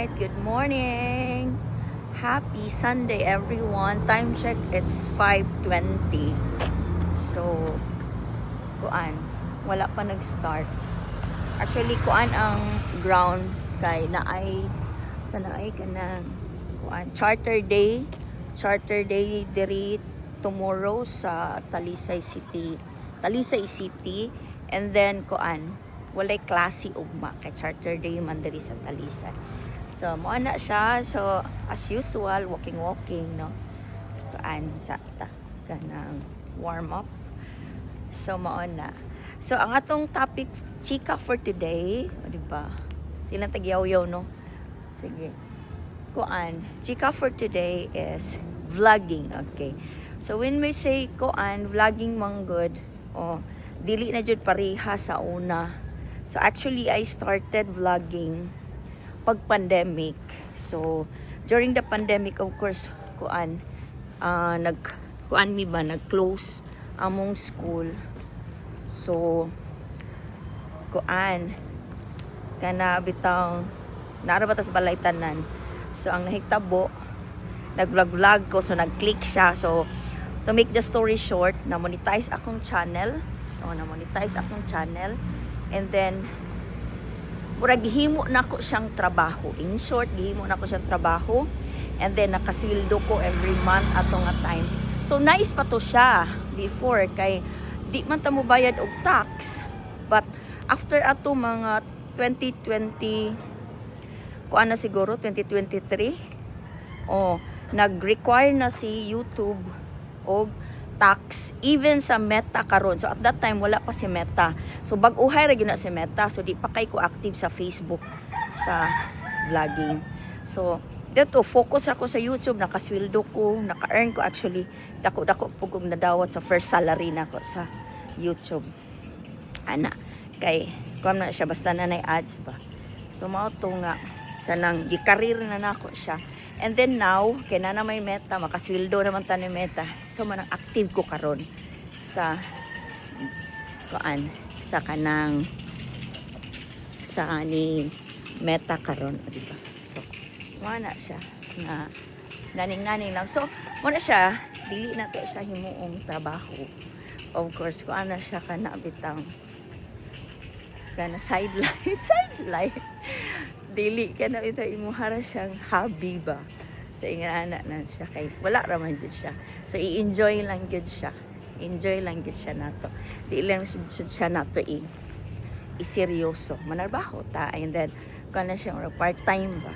right, good morning. Happy Sunday everyone. Time check, it's 5:20. So, kuan, wala pa nag-start. Actually, kuan ang ground kay naay sa naay kanang kuan charter day. Charter day diri tomorrow sa Talisay City. Talisay City, and then kuan walay klase ugma kay charter day man diri sa Talisay. So mo ana siya, so as usual walking no, kuan sa ta kanang warm up. So mo na, so ang atong topic chika for today, o diba silang tagyaw-yaw no, sige kuan chika for today is vlogging. Okay, so when we say kuan vlogging manggod, oh dili na jud pareha sa una. So actually I started vlogging pag pandemic. So during the pandemic, of course, kuan nag-close among school. So kuan kana bitang narabatas balay tanan. So ang nahitabo, nag-vlog ko, so nag-click siya. So to make the story short, na-monetize akong channel. And then murag gihimo nako siyang trabaho. In short, gihimo nako siyang trabaho. And then nakasweldo ko every month atong nga time. So nice pa to siya before kay di man ta mo bayad og tax. But after ato mga 2020 kuan na siguro 2023, nag-require na si YouTube og tax even sa Meta karon. So at that time wala pa si Meta. So bag-uhay ra gyud na si Meta. So di pa kay ko active sa Facebook sa vlogging. So dito focus ako sa YouTube, nakasweldo ko, naka-earn ko actually dako-dako pug nadawat sa first salary nako sa YouTube. Ana kay kuan na siya basta nanay ads ba. So mao to nga kanang gi-career na nako siya. And then now, kay na may Meta, makasweldo naman ta ni Meta. So manang active ko karon sa kuan sa kanang sa ni Meta karon, di ba? So wala siya na ganing lang. So wala siya, dili na to siya himuong trabaho. Of course, kuan na siya kana bitang kana sideline. Dili ka na ito imuhara siyang hobby ba sa ingana na siya kay wala raman jud siya. So i-enjoy lang jud siya nato, di lang sud siya nato i seryoso manarbaho ta, and then kana siya part time ba.